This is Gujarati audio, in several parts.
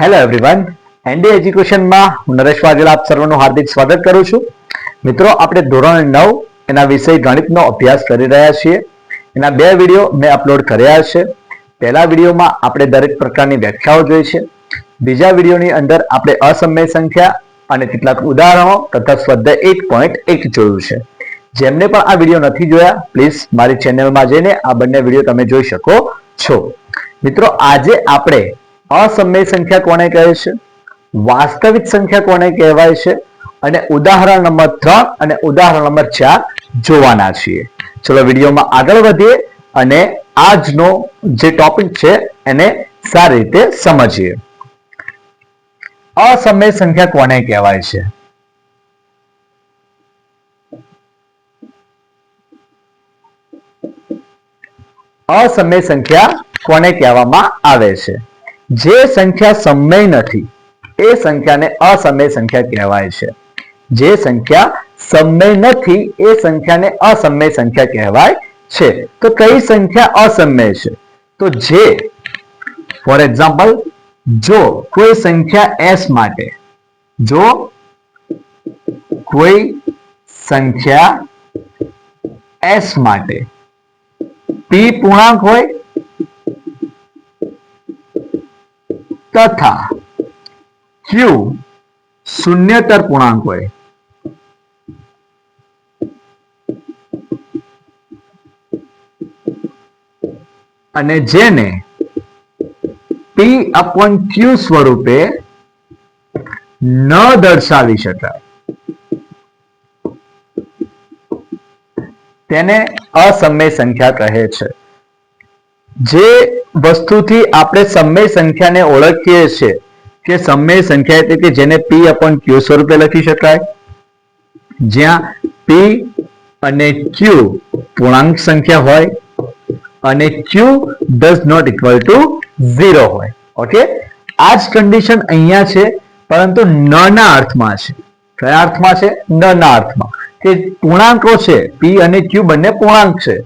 હેલો એવરીવન, એનડી એજ્યુકેશનમાં હું નરેશ વાઘેલા આપ સર્વનું હાર્દિક સ્વાગત કરું છું. મિત્રો, આપણે ધોરણ 9 એના વિષય ગણિતનો અભ્યાસ કરી રહ્યા છીએ. એના બે વિડીયો મેં અપલોડ કર્યા છે. પહેલા વિડીયોમાં આપણે દરેક પ્રકારની વ્યાખ્યાઓ જોઈ છે. બીજા વિડીયોની અંદર આપણે અસમય સંખ્યા અને કેટલાક ઉદાહરણો તથા સ્વાધ્યાય 1.1 જોયું છે. જેમને પણ આ વિડીયો નથી જોયા, પ્લીઝ મારી ચેનલમાં જઈને આ બંને વિડીયો તમે જોઈ શકો છો. મિત્રો, આજે આપણે અસમય સંખ્યા કોને કહે છે, વાસ્તવિક સંખ્યા કોને કહેવાય છે અને ઉદાહરણ નંબર 3 અને ઉદાહરણ નંબર 4 જોવાના છીએ. ચલો વિડીયોમાં આગળ વધીએ અને આજનો જે ટોપિક છે એને સારી રીતે સમજીએ. અસમય સંખ્યા કોને કહેવાય છે? અસમય સંખ્યા કોને કહેવામાં આવે છે? જે સંખ્યા સમય નથી એ સંખ્યાને અસમય સંખ્યા કહેવાય છે. જે સંખ્યા સમય નથી એ સંખ્યાને અસમય સંખ્યા કહેવાય છે. તો કઈ સંખ્યા અસમય છે? તો જે, ફોર એક્ઝામ્પલ, જો કોઈ સંખ્યા s માટે, જો કોઈ સંખ્યા s માટે p પૂર્ણાંક હોય તથા q શૂન્યતર પૂર્ણાંક હોય અને જેને p/q સ્વરૂપે ન દર્શાવી શકાય તેને અસમય સંખ્યા કહે છે. જે વસ્તુથી આપણે સમય સંખ્યાને ઓળખીએ છીએ કે સમય સંખ્યા એટલે કે જેને p/q સ્વરૂપે લખી શકાય, જ્યાં p અને q પૂર્ણાંક સંખ્યા હોય અને q does not equal to 0 હોય. ઓકે, આ જ કન્ડિશન અહીંયા છે, પરંતુ ન ના અર્થમાં છે. કયા અર્થમાં છે? ન ના અર્થમાં, કે પૂર્ણાંકો છે p અને q બંને પૂર્ણાંક છે.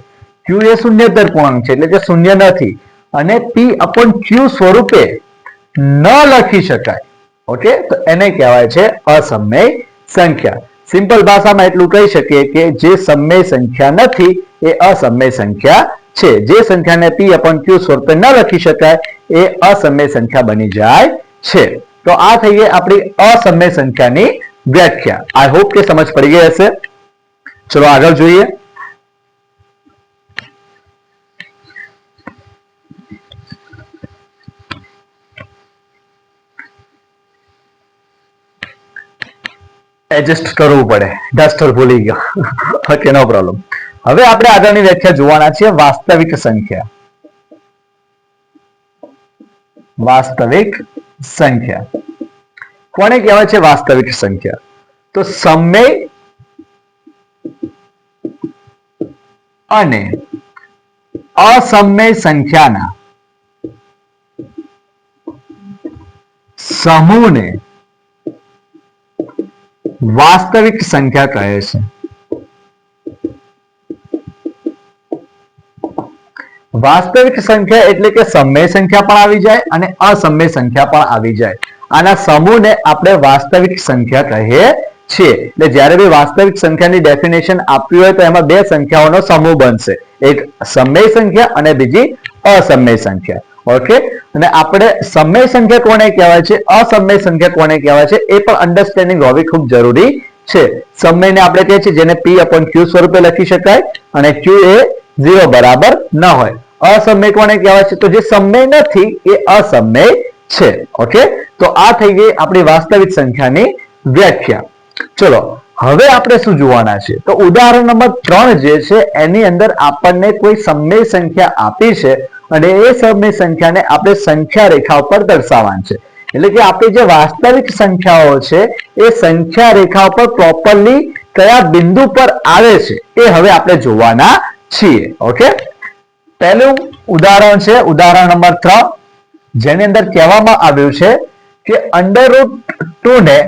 q એ શૂન્યતર પૂર્ણાંક છે એટલે કે શૂન્ય નથી અને p/q સ્વરૂપે ન લખી શકાય. ઓકે, તો એને કહેવાય છે અસમય સંખ્યા. સિમ્પલ ભાષામાં એટલું કહી શકીએ કે જે સમય સંખ્યા નથી એ અસમય સંખ્યા છે. જે સંખ્યાને p/q સ્વરૂપે ન લખી શકાય એ અસમય સંખ્યા બની જાય છે. તો આ થઈ ગઈ આપણી અસમય સંખ્યાની વ્યાખ્યા. આઈ હોપ કે સમજ પડી ગઈ હશે. ચલો આગળ જોઈએ. એડજસ્ટ કરવું પડે, ડસ્ટર ભૂલી ગયો. ઓકે, નો પ્રોબ્લેમ. હવે આપણે આગળની વ્યાખ્યા જોવાના છીએ. વાસ્તવિક સંખ્યા. વાસ્તવિક સંખ્યા કોને કહેવાય છે? વાસ્તવિક સંખ્યા તો સમય અને અસમય સંખ્યાના સમૂહને વાસ્તવિક સંખ્યા કહે છે. વાસ્તવિક સંખ્યા એટલે કે સમય સંખ્યા પણ આવી જાય અને અસમય સંખ્યા પણ આવી જાય. આના સમૂહને આપણે વાસ્તવિક સંખ્યા કહીએ છીએ. એટલે જ્યારે બી વાસ્તવિક સંખ્યાની ડેફિનેશન આપવી હોય તો એમાં બે સંખ્યાઓનો સમૂહ બનશે, એક સમય સંખ્યા અને બીજી અસમય સંખ્યા. ઓકે, અને આપણે સમય સંખ્યા કોને કહેવાય છે, અસમય સંખ્યા કોને કહેવાય છે એ પણ અન્ડરસ્ટેન્ડિંગ હોવી ખૂબ જરૂરી છે. સમયને આપણે કહીએ છીએ જેને p/q સ્વરૂપે લખી શકાય અને q એ 0 બરાબર ન હોય. અસમય કોને કહેવાય છે? તો જે સમય નથી એ અસમય છે. ઓકે, તો આ થઈ ગઈ આપણી વાસ્તવિક સંખ્યાની વ્યાખ્યા. ચલો હવે આપણે શું જોવાના છે? તો ઉદાહરણ નંબર 3 જે છે એની અંદર આપણને કોઈ સમય સંખ્યા આપી છે અને એ સમય સંખ્યાને આપણે સંખ્યા રેખા ઉપર દર્શાવવાની છે. એટલે કે આપણી જે વાસ્તવિક સંખ્યાઓ છે એ સંખ્યા રેખા ઉપર પ્રોપરલી કયા બિંદુ પર આવે છે એ હવે આપણે જોવાના છીએ. ઓકે, પહેલું ઉદાહરણ છે ઉદાહરણ નંબર 3, જેની અંદર કહેવામાં આવ્યું છે કે √2 ને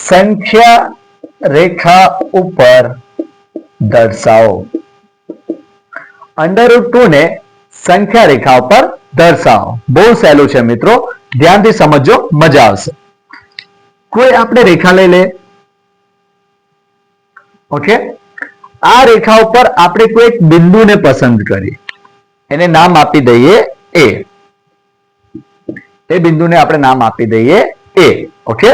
સંખ્યા રેખા ઉપર દર્શાવો. √2 ને સંખ્યા રેખા ઉપર દર્શાવો. બહુ સહેલું છે મિત્રો, ધ્યાનથી સમજો, મજા આવશે. કોઈ આપણે રેખા લઈ લે. ઓકે, આ રેખા ઉપર આપણે કોઈ એક બિંદુને પસંદ કરીએ, એને નામ આપી દઈએ એ. એ બિંદુને આપણે નામ આપી દઈએ એ. ઓકે,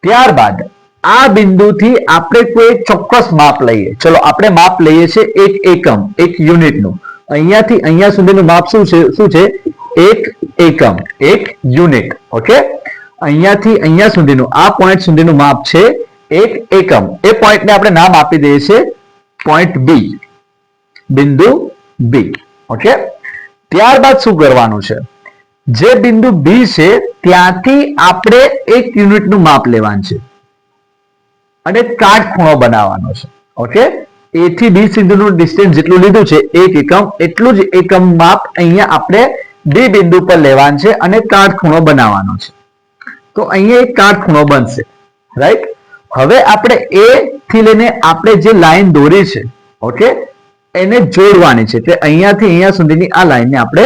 ત્યારબાદ આ બિંદુથી આપણે કોઈ ચોક્કસ માપ લઈએ. ચલો આપણે માપ લઈએ છીએ એક એકમ, એક યુનિટનું. અહીંયાથી અહીંયા સુધીનું માપ શું છે? એક એકમ, એક યુનિટ. ઓકે, અહીંયાથી અહીંયા સુધીનું, આ પોઈન્ટ સુધીનું માપ છે એક એકમ. એ પોઈન્ટને આપણે નામ આપી દઈએ છીએ પોઈન્ટ બી, બિંદુ બી. ઓકે, ત્યારબાદ શું કરવાનું છે? જે બિંદુ બી છે ત્યાંથી આપણે એક યુનિટનું માપ લેવાનું છે અને કાટખૂણો બનાવવાનો છે. ઓકે, એ થી બી સુધીનું ડિસ્ટન્સ જેટલું લીધું છે એક એકમ, એટલું જ એકમ માપ અહીંયા આપણે બી બિંદુ પર લેવાનું છે અને કાટખૂણો બનાવવાનો છે. તો અહીંયા એક કાટખૂણો બનશે. રાઈટ, હવે આપણે એ થી લઈને આપણે જે લાઈન દોરી છે, ઓકે, એને જોડવાની છે. એટલે અહીંયાથી અહીંયા સુધીની આ લાઈનને આપણે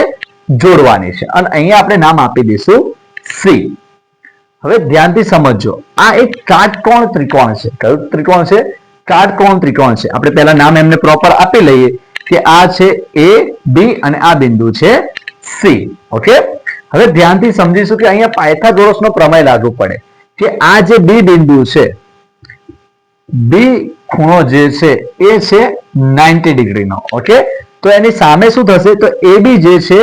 જોડવાની છે અને અહીંયા આપણે નામ આપી દઈશું સી. હવે ધ્યાનથી સમજો, આ એક કાટકોણ ત્રિકોણ છે. કયું ત્રિકોણ છે? કાટકોણ ત્રિકોણ છે. આપણે પહેલા નામ એમને પ્રોપર આપી લઈએ કે આ છે એ બી અને આ બિંદુ છે સી. ઓકે, હવે ધ્યાનથી સમજીશું કે અહીંયા પાયથાગોરસનો પ્રમેય લાગુ પડે કે આ જે બી બિંદુ છે, બી ખૂણો જે છે એ છે 90 ડિગ્રીનો. ઓકે, તો એની સામે શું થશે? તો એ બી જે છે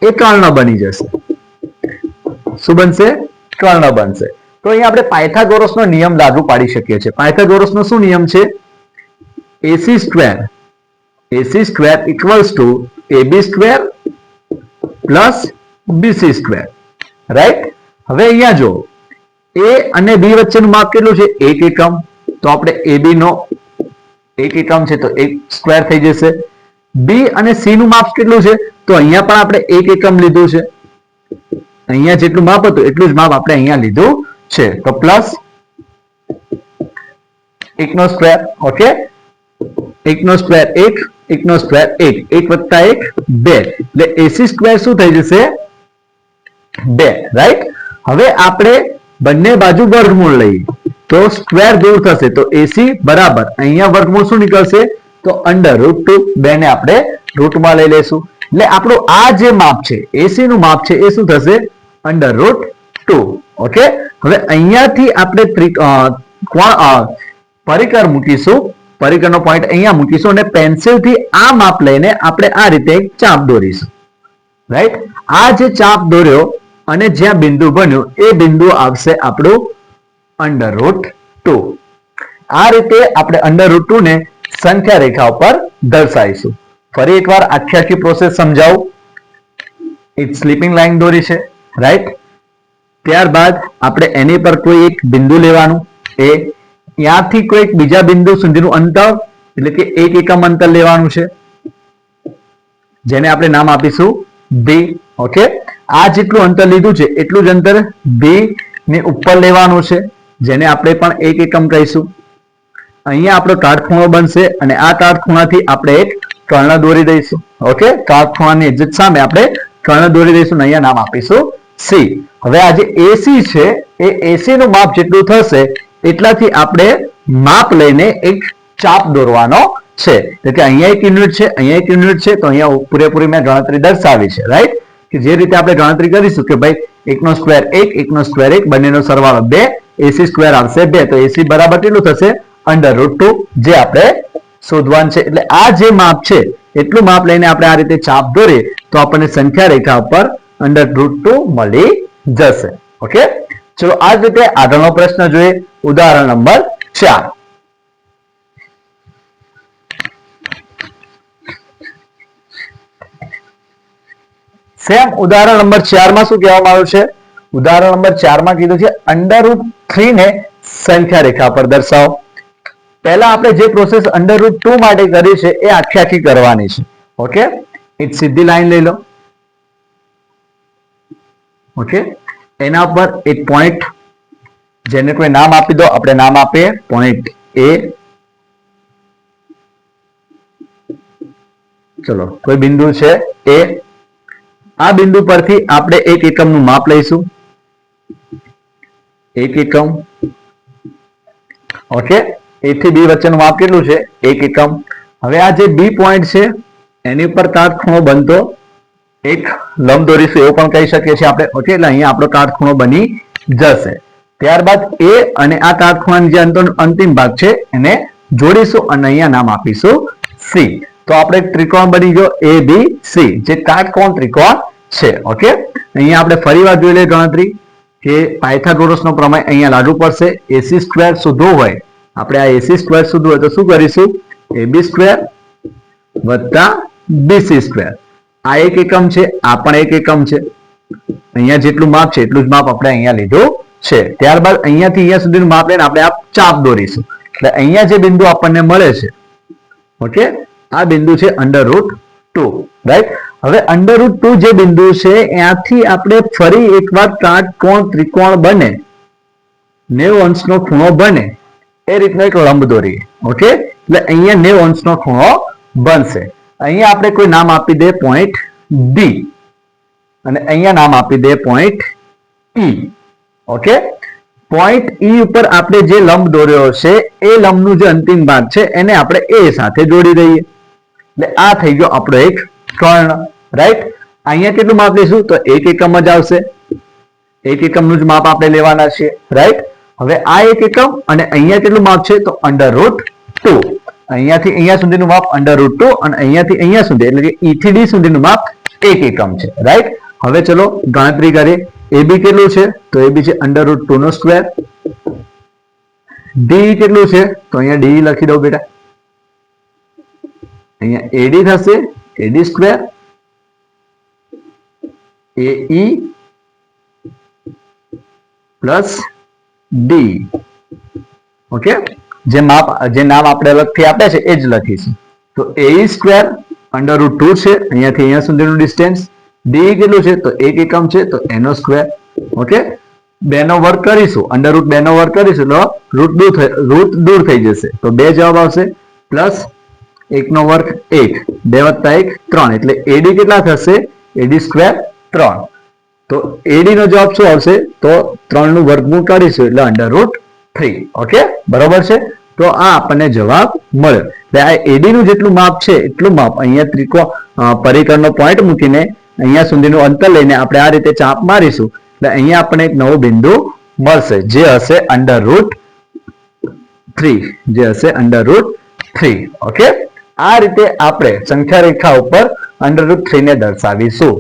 એ કર્ણ બની જશે. શું બનશે? કર્ણ બનશે. તો અહીંયા આપણે પાયથાગોરસનો નિયમ લાગુ પાડી શકીએ છીએ. પાયથાગોરસનો શું નિયમ છે? AC square equals to AB square plus BC square. Right, હવે અહીંયા જો A અને B વચ્ચેનું માપ કેટલું છે? એક એકમ. તો આપણે AB નો એક એકમ છે તો એક સ્ક્વેર થઈ જશે. B અને C નું માપ કેટલું છે? તો અહીંયા પણ આપણે એક એકમ લીધું છે. અહીંયા જેટલું માપ હતું એટલું જ માપ આપણે અહીંયા લીધું છે. તો પ્લસ એકનો સ્ક્વેર. ઓકે, એકનો સ્ક્વેર એક, એકનો સ્ક્વેર એક, એક વત્તા એક 2, એટલે AC સ્ક્વેર શું થઈ જશે? 2. રાઈટ, હવે આપણે બંને બાજુ વર્ગમૂળ લઈએ તો સ્ક્વેર દૂર થશે. તો AC બરાબર અહીંયા વર્ગમૂળ શું નીકળશે? તો √2. 2 ને આપણે રૂટમાં લઈ લેશું. એટલે આપણું આ જે માપ છે AC નું માપ છે એ શું થશે? √2. ઓકે, હવે અહીંયાથી આપણે પરિકર મૂકીશું. પરિકરનો પોઈન્ટ અહીંયા મૂકીશું અને પેન્સિલથી આ માપ લઈને આપણે આ રીતે એક ચાપ દોરીશું. રાઈટ, આ જે ચાપ દોર્યો અને જ્યાં બિંદુ બન્યું એ બિંદુ આવશે આપણું √2. આ રીતે આપણે √2 ને સંખ્યા રેખા ઉપર દર્શાવીશું. ફરી એકવાર આખી પ્રોસેસ સમજાવું. એક સ્લીપિંગ લાઈન દોરી છે. રાઈટ, ત્યારબાદ આપણે એની પર કોઈ એક બિંદુ લેવાનું, એ ત્યાંથી કોઈ બીજા બિંદુ સુધીનું અંતર એટલે કે એક એકમ અંતર લેવાનું છે જેને આપણે નામ આપીશું બી. ઓકે, આ જેટલું અંતર લીધું છે એટલું જ અંતર બી ને ઉપર લેવાનું છે જેને આપણે પણ એક એકમ કહીશું. અહીંયા આપણો કાટખૂણો બનશે અને આ કાટખૂણાથી આપણે એક કર્ણ દોરી દઈશું. ઓકે, કાટખૂણાની એક્ઝેક્ટ સામે આપણે કર્ણ દોરી દઈશું અને અહીંયા નામ આપીશું સી. હવે આ જે AC છે એ AC નું માપ જેટલું થશે એટલાથી આપણે માપ લઈને એક ચાપ દોરવાનો છે. એટલે કે અહીંયા એક યુનિટ છે, અહીંયા એક યુનિટ છે, તો અહીંયા પૂરેપૂરી મેં ગણતરી દર્શાવી છે. રાઈટ, કે જે રીતે આપણે ગણતરી કરીશું કે ભાઈ એકનો સ્ક્વેર એક, એકનો સ્ક્વેર એક, બંનેનો સરવાળો 2, AC સ્ક્વેર આવશે 2. તો AC બરાબર કેટલું થશે? √2, જે આપણે શોધવાનું છે. એટલે આ જે માપ છે એટલું માપ લઈને આપણે આ રીતે ચાપ દોરીએ તો આપણને સંખ્યા રેખા ઉપર √2 મળી જશે. ઓકે, ચલો આ જ રીતે આગળનો પ્રશ્ન જોઈએ. ઉદાહરણ નંબર 4. સેમ ઉદાહરણ નંબર 4 માં શું કહેવામાં આવ્યું છે? ઉદાહરણ નંબર 4 માં કીધું છે √3 ને સંખ્યા રેખા પર દર્શાવો. પહેલા આપણે જે પ્રોસેસ √2 માટે કરી છે એ આખી કરવાની છે. ઓકે, એક સીધી લાઈન લઈ લો. ઓકે, એના પર એક પોઈન્ટ જેને કોઈ નામ આપી દો. આપણે નામ આપીએ પોઈન્ટ A. ચલો, કોઈ બિંદુ છે A. આ બિંદુ પરથી આપણે 1 એકમનું માપ લઈશું. 1 એકમ. ઓકે, A થી B વચ્ચેનું માપ કેટલું છે? 1 એકમ. હવે આ જે B પોઈન્ટ છે એની ઉપર કાટખૂણો બનતો એક લંબ દોરીશું એવું પણ કહી શકીએ છીએ આપણે. ઓકે, એટલે અહીંયા આપણો કાટખૂણો બની જશે. ત્યારબાદ A અને આ કાટખૂણાનો જે અંતિમ ભાગ છે એને જોડીશું અને અહીંયા નામ આપીશું C. તો આપણે ત્રિકોણ બની ગયો ABC, જે કાટકોણ ત્રિકોણ છે. ઓકે, અહીંયા આપણે ફરીવાર જોઈ લઈએ ગણતરી કે પાયથાગોરસનો પ્રમેય અહીંયા લાગુ પડશે. AC² શોધવું હોય, આપણે આ AC² શોધવું હોય તો શું કરીશું? AB² વત્તા BC². આ 1 એકમ છે, આ પણ 1 એકમ છે. અહીંયા જેટલું માપ છે એટલું જ માપ આપણે અહીંયા લીધું છે. ત્યારબાદ અહીંયાથી અહીંયા સુધીનું માપ લઈને આપણે આ ચાપ દોરીશું. એટલે અહીંયા જે બિંદુ આપણને મળે છે, ઓકે, આ બિંદુ છે √2, રાઈટ. હવે √2 જે બિંદુ છે ત્યાંથી આપણે ફરી એકવાર કાટકોણ ત્રિકોણ બને, 90 અંશનો ખૂણો બને એ રીતનો એક લંબ દોરીએ. ઓકે, એટલે અહીંયા 90 અંશનો ખૂણો બનશે. અહીંયા આપણે કોઈ નામ આપી દે પોઈન્ટ D અને અહીંયા નામ આપી દે point E. Okay, point E ઉપર આપણે જે લંબ દોર્યો છે એ લંબનું જે અંતિમ ભાગ છે એને આપણે A સાથે જોડી દઈએ. એટલે આ થઈ ગયો આપણો એક કર્ણ, રાઈટ. અહીંયા કેટલું માપ લઈશું? તો 1 એકમ જ આવશે. 1 એકમનું જ માપ આપણે લેવાના છે, રાઈટ. હવે આ 1 એકમ અને અહીંયા કેટલું માપ છે? તો √2. અહીંયાથી અહીંયા સુધીનું માપ √2 અને અહીંયાથી અહીંયા સુધી એટલે કે E થી D સુધીનું માપ 1 એકમ છે, રાઈટ. હવે ચલો ગણતરી કરીએ. AB કેટલું છે? તો AB છે √2². D કેટલું છે? તો અહીંયા D લખી દઉં બેટા. અહીંયા AD થશે AD², AE plus D. Okay, જે નામ આપણે અલગથી આપ્યા છે એ જ લખીશું. તો AE² √2 છે, અહીંયાથી અહીંયા સુધીનું ડિસ્ટન્સ. D કેટલું છે? તો 1 એકમ છે, તો એનો². ઓકે, 2 નો વર્ગ કરીશું, √2 નો વર્ગ કરીશું તો રૂટ દૂર થઈ જશે, તો 2 જવાબ આવશે. પ્લસ 1 નો વર્ગ 1, 2 વત્તા 1 3, એટલે AD કેટલા થશે? AD² 3. તો AD નો જવાબ શું આવશે? તો 3 નું વર્ગમૂળ કરીશું એટલે √3. ઓકે, બરોબર છે. તો આ આપણને જવાબ મળ્યો. એટલે આ AD નું જેટલું માપ છે એટલું માપ અહીંયા ત્રિકોણ પરિકરનો પોઈન્ટ મૂકીને અહીંયા સુધીનું અંતર લઈને આપણે આ રીતે ચાપ મારીશું એટલે અહીંયા આપણને એક નવો બિંદુ મળશે જે હશે √3, જે હશે √3. ઓકે, આ રીતે આપણે સંખ્યા રેખા ઉપર √3 ને દર્શાવીશું.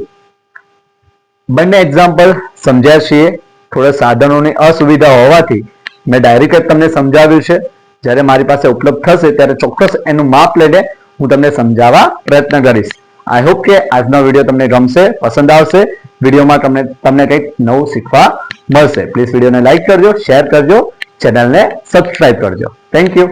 બંને એક્ઝામ્પલ સમજ્યા છીએ. થોડા સાધનોની અસુવિધા હોવાથી મેં ડાયરેક્ટ જ તમને સમજાવ્યું છે. જ્યારે મારી પાસે ઉપલબ્ધ થશે ત્યારે ચોક્કસ એનું માપ લઈને હું તમને સમજાવવા પ્રયત્ન કરીશ. આઈ હોપ કે આજનો વિડીયો તમને ગમશે, પસંદ આવશે. વિડીયોમાં તમને કંઈક નવું શીખવા મળશે. પ્લીઝ વિડીયોને લાઈક કરજો, શેર કરજો, ચેનલને સબસ્ક્રાઇબ કરજો. Thank you.